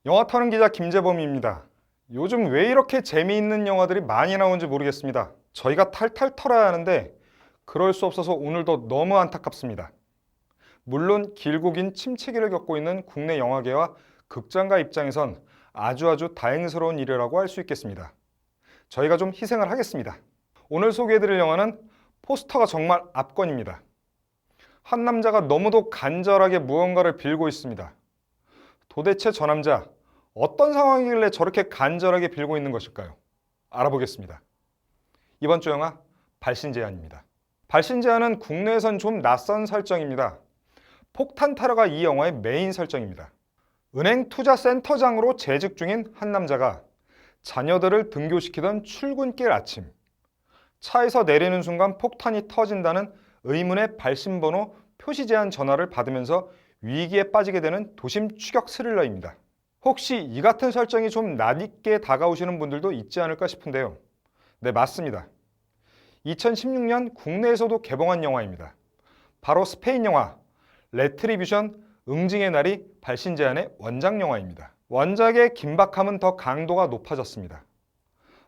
영화 터는 기자 김재범입니다. 요즘 왜 이렇게 재미있는 영화들이 많이 나오는지 모르겠습니다. 저희가 탈탈 털어야 하는데 그럴 수 없어서 오늘도 너무 안타깝습니다. 물론 길고 긴 침체기를 겪고 있는 국내 영화계와 극장가 입장에선 아주 다행스러운 일이라고 할 수 있겠습니다. 저희가 좀 희생을 하겠습니다. 오늘 소개해드릴 영화는 포스터가 정말 압권입니다. 한 남자가 너무도 간절하게 무언가를 빌고 있습니다. 도대체 저 남자 어떤 상황이길래 저렇게 간절하게 빌고 있는 것일까요? 알아보겠습니다. 이번 주 영화 발신제한입니다. 발신제한은 국내에선 좀 낯선 설정입니다. 폭탄 테러가 이 영화의 메인 설정입니다. 은행 투자센터장으로 재직 중인 한 남자가 자녀들을 등교시키던 출근길 아침, 차에서 내리는 순간 폭탄이 터진다는 의문의 발신번호 표시 제한 전화를 받으면서 위기에 빠지게 되는 도심 추격 스릴러입니다. 혹시 이 같은 설정이 좀 낯익게 다가오시는 분들도 있지 않을까 싶은데요. 네, 맞습니다. 2016년 국내에서도 개봉한 영화입니다. 바로 스페인 영화 레트리뷰션 응징의 날이 발신제한의 원작 영화입니다. 원작의 긴박함은 더 강도가 높아졌습니다.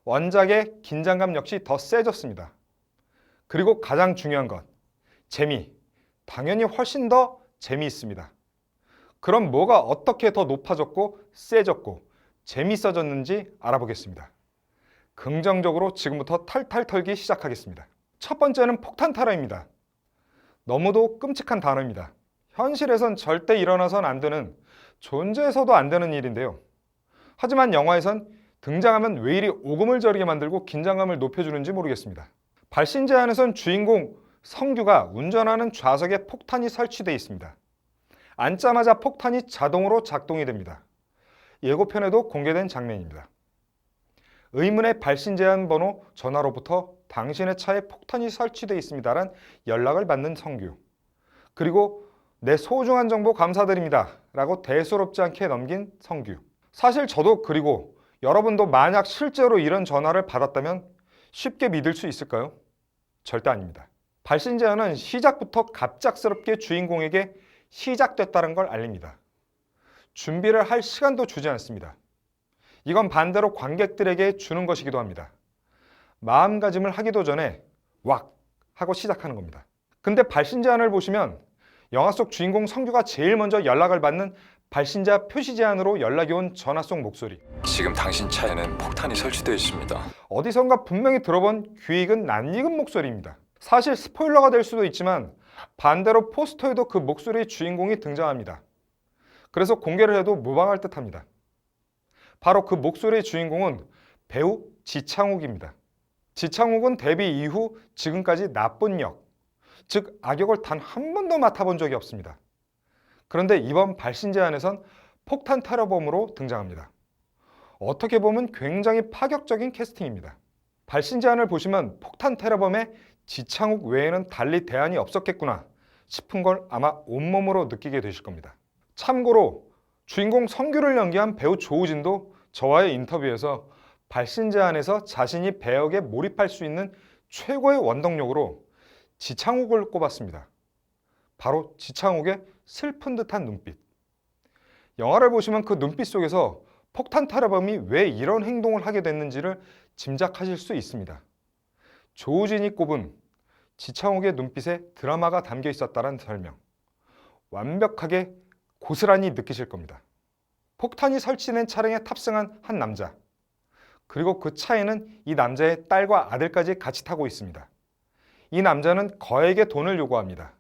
원작의 긴장감 역시 더 세졌습니다. 그리고 가장 중요한 것, 재미. 당연히 훨씬 더 재미있습니다. 그럼 뭐가 어떻게 더 높아졌고 세졌고 재밌어졌는지 알아보겠습니다. 긍정적으로 지금부터 탈탈 털기 시작하겠습니다. 첫 번째는 폭탄 테러입니다. 너무도 끔찍한 단어입니다. 현실에선 절대 일어나선 안 되는, 존재해서도 안 되는 일인데요. 하지만 영화에선 등장하면 왜 이리 오금을 저리게 만들고 긴장감을 높여주는지 모르겠습니다. 발신제한에선 주인공 성규가 운전하는 좌석에 폭탄이 설치되어 있습니다. 앉자마자 폭탄이 자동으로 작동이 됩니다. 예고편에도 공개된 장면입니다. 의문의 발신제한 번호 전화로부터 당신의 차에 폭탄이 설치되어 있습니다란 연락을 받는 성규. 그리고 내 소중한 정보 감사드립니다 라고 대수롭지 않게 넘긴 성규. 사실 저도 그리고 여러분도 만약 실제로 이런 전화를 받았다면 쉽게 믿을 수 있을까요? 절대 아닙니다. 발신제한은 시작부터 갑작스럽게 주인공에게 시작됐다는 걸 알립니다. 준비를 할 시간도 주지 않습니다. 이건 반대로 관객들에게 주는 것이기도 합니다. 마음가짐을 하기도 전에 왁 하고 시작하는 겁니다. 근데 발신제한을 보시면 영화 속 주인공 성규가 제일 먼저 연락을 받는 발신자 표시 제한으로 연락이 온 전화 속 목소리. 지금 당신 차에는 폭탄이 설치되어 있습니다. 어디선가 분명히 들어본 귀 익은 낯익은 목소리입니다. 사실 스포일러가 될 수도 있지만 반대로 포스터에도 그 목소리의 주인공이 등장합니다. 그래서 공개를 해도 무방할 듯합니다. 바로 그 목소리의 주인공은 배우 지창욱입니다. 지창욱은 데뷔 이후 지금까지 나쁜 역, 즉 악역을 단 한 번도 맡아본 적이 없습니다. 그런데 이번 발신제한에선 폭탄 테러범으로 등장합니다. 어떻게 보면 굉장히 파격적인 캐스팅입니다. 발신제한을 보시면 폭탄 테러범의 지창욱 외에는 달리 대안이 없었겠구나 싶은 걸 아마 온몸으로 느끼게 되실 겁니다. 참고로 주인공 성규를 연기한 배우 조우진도 저와의 인터뷰에서 발신제한에서 자신이 배역에 몰입할 수 있는 최고의 원동력으로 지창욱을 꼽았습니다. 바로 지창욱의 슬픈 듯한 눈빛. 영화를 보시면 그 눈빛 속에서 폭탄 테러범이 왜 이런 행동을 하게 됐는지를 짐작하실 수 있습니다. 조우진이 꼽은 지창욱의 눈빛에 드라마가 담겨 있었다는 설명. 완벽하게 고스란히 느끼실 겁니다. 폭탄이 설치된 차량에 탑승한 한 남자. 그리고 그 차에는 이 남자의 딸과 아들까지 같이 타고 있습니다. 이 남자는 거액의 돈을 요구합니다.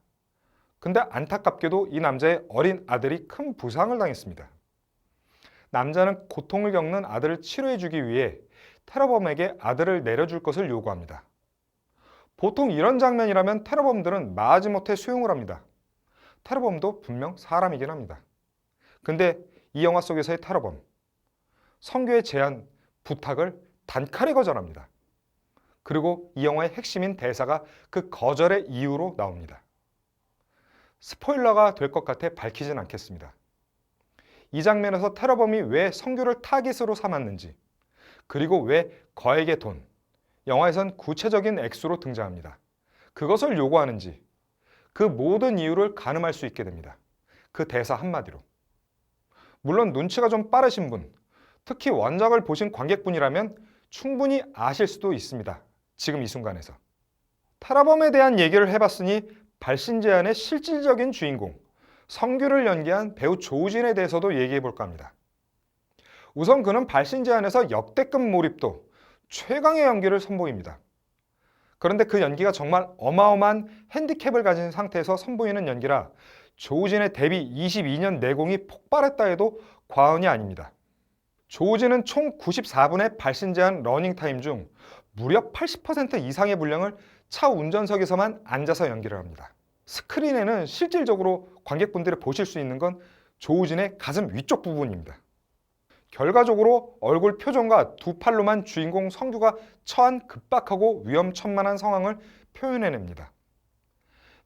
근데 안타깝게도 이 남자의 어린 아들이 큰 부상을 당했습니다. 남자는 고통을 겪는 아들을 치료해주기 위해 테러범에게 아들을 내려줄 것을 요구합니다. 보통 이런 장면이라면 테러범들은 마지못해 수용을 합니다. 테러범도 분명 사람이긴 합니다. 근데 이 영화 속에서의 테러범, 성규의 제안, 부탁을 단칼에 거절합니다. 그리고 이 영화의 핵심인 대사가 그 거절의 이유로 나옵니다. 스포일러가 될 것 같아 밝히진 않겠습니다. 이 장면에서 테러범이 왜 성규를 타깃으로 삼았는지, 그리고 왜 거액의 돈, 영화에선 구체적인 액수로 등장합니다. 그것을 요구하는지, 그 모든 이유를 가늠할 수 있게 됩니다. 그 대사 한마디로. 물론 눈치가 좀 빠르신 분, 특히 원작을 보신 관객분이라면 충분히 아실 수도 있습니다. 지금 이 순간에서. 테라범에 대한 얘기를 해봤으니 발신제안의 실질적인 주인공, 성규를 연기한 배우 조우진에 대해서도 얘기해볼까 합니다. 우선 그는 발신제안에서 역대급 몰입도, 최강의 연기를 선보입니다. 그런데 그 연기가 정말 어마어마한 핸디캡을 가진 상태에서 선보이는 연기라 조우진의 데뷔 22년 내공이 폭발했다 해도 과언이 아닙니다. 조우진은 총 94분의 발신제한 러닝타임 중 무려 80% 이상의 분량을 차 운전석에서만 앉아서 연기를 합니다. 스크린에는 실질적으로 관객분들이 보실 수 있는 건 조우진의 가슴 위쪽 부분입니다. 결과적으로 얼굴 표정과 두 팔로만 주인공 성규가 처한 급박하고 위험천만한 상황을 표현해냅니다.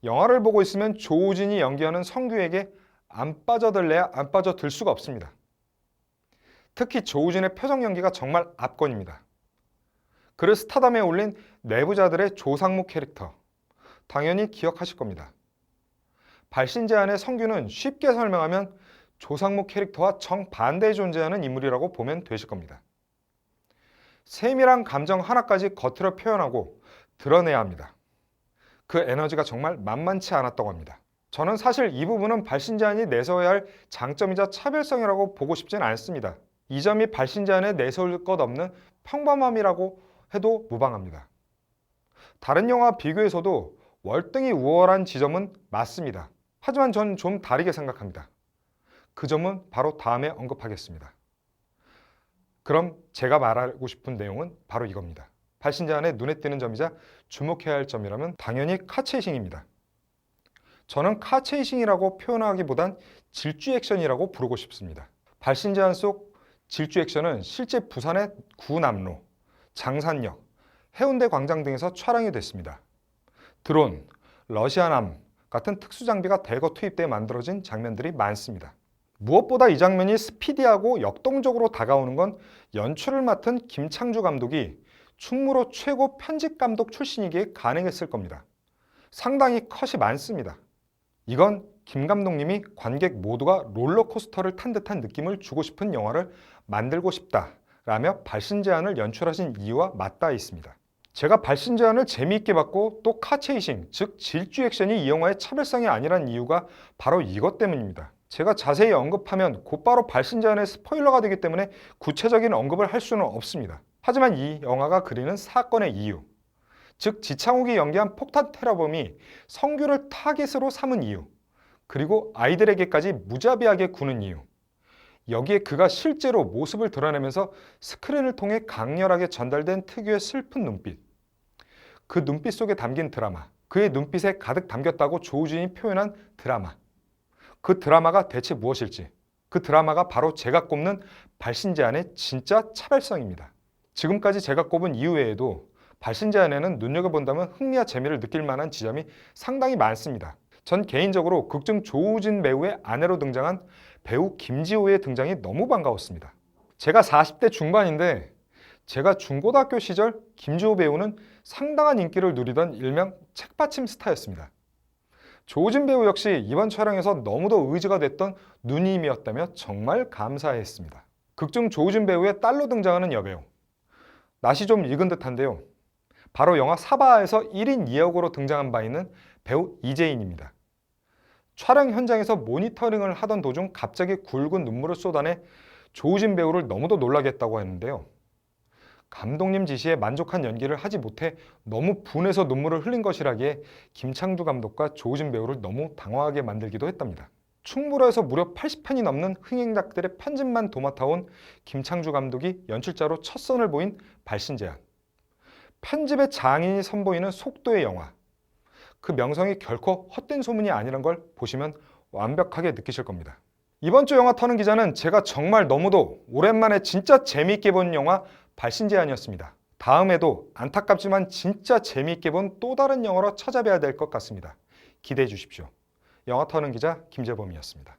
영화를 보고 있으면 조우진이 연기하는 성규에게 안 빠져들래야 안 빠져들 수가 없습니다. 특히 조우진의 표정 연기가 정말 압권입니다. 그를 스타덤에 올린 내부자들의 조상무 캐릭터, 당연히 기억하실 겁니다. 발신제안의 성규는 쉽게 설명하면 조상무 캐릭터와 정반대에 존재하는 인물이라고 보면 되실 겁니다. 세밀한 감정 하나까지 겉으로 표현하고 드러내야 합니다. 그 에너지가 정말 만만치 않았다고 합니다. 저는 사실 이 부분은 발신제안이 내세워야 할 장점이자 차별성이라고 보고 싶진 않습니다. 이 점이 발신제안에 내세울 것 없는 평범함이라고 해도 무방합니다. 다른 영화와 비교해서도 월등히 우월한 지점은 맞습니다. 하지만 전 좀 다르게 생각합니다. 그 점은 바로 다음에 언급하겠습니다. 그럼 제가 말하고 싶은 내용은 바로 이겁니다. 발신제안에 눈에 띄는 점이자 주목해야 할 점이라면 당연히 카체이싱입니다. 저는 카체이싱이라고 표현하기보단 질주 액션이라고 부르고 싶습니다. 발신제안 속 질주 액션은 실제 부산의 구남로, 장산역, 해운대 광장 등에서 촬영이 됐습니다. 드론, 러시아남 같은 특수장비가 대거 투입돼 만들어진 장면들이 많습니다. 무엇보다 이 장면이 스피디하고 역동적으로 다가오는 건 연출을 맡은 김창주 감독이 충무로 최고 편집 감독 출신이기에 가능했을 겁니다. 상당히 컷이 많습니다. 이건 김 감독님이 관객 모두가 롤러코스터를 탄 듯한 느낌을 주고 싶은 영화를 만들고 싶다라며 발신제안을 연출하신 이유와 맞닿아 있습니다. 제가 발신제안을 재미있게 봤고 또 카체이싱, 즉 질주 액션이 이 영화의 차별성이 아니란 이유가 바로 이것 때문입니다. 제가 자세히 언급하면 곧바로 발신제안의 스포일러가 되기 때문에 구체적인 언급을 할 수는 없습니다. 하지만 이 영화가 그리는 사건의 이유, 즉 지창욱이 연기한 폭탄 테러범이 성규를 타깃으로 삼은 이유, 그리고 아이들에게까지 무자비하게 구는 이유, 여기에 그가 실제로 모습을 드러내면서 스크린을 통해 강렬하게 전달된 특유의 슬픈 눈빛, 그 눈빛 속에 담긴 드라마, 그의 눈빛에 가득 담겼다고 조우진이 표현한 드라마, 그 드라마가 대체 무엇일지, 그 드라마가 바로 제가 꼽는 발신제안의 진짜 차별성입니다. 지금까지 제가 꼽은 이유 외에도 발신제안에는 눈여겨본다면 흥미와 재미를 느낄 만한 지점이 상당히 많습니다. 전 개인적으로 극중 조우진 배우의 아내로 등장한 배우 김지호의 등장이 너무 반가웠습니다. 제가 40대 중반인데 제가 중고등학교 시절 김지호 배우는 상당한 인기를 누리던 일명 책받침 스타였습니다. 조우진 배우 역시 이번 촬영에서 너무도 의지가 됐던 누님이었다며 정말 감사했습니다. 극중 조우진 배우의 딸로 등장하는 여배우, 낯이 좀 익은 듯한데요. 바로 영화 사바에서 1인 2역으로 등장한 바 있는 배우 이재인입니다. 촬영 현장에서 모니터링을 하던 도중 갑자기 굵은 눈물을 쏟아내 조우진 배우를 너무도 놀라게 했다고 했는데요. 감독님 지시에 만족한 연기를 하지 못해 너무 분해서 눈물을 흘린 것이라기에 김창두 감독과 조우진 배우를 너무 당황하게 만들기도 했답니다. 충무로에서 무려 80편이 넘는 흥행작들의 편집만 도맡아온 김창주 감독이 연출자로 첫 선을 보인 발신제안. 편집의 장인이 선보이는 속도의 영화. 그 명성이 결코 헛된 소문이 아니란 걸 보시면 완벽하게 느끼실 겁니다. 이번 주 영화 터는 기자는 제가 정말 너무도 오랜만에 진짜 재미있게 본 영화 발신제안이었습니다. 다음에도 안타깝지만 진짜 재미있게 본 또 다른 영화로 찾아뵈야 될 것 같습니다. 기대해 주십시오. 영화 터는 기자 김재범이었습니다.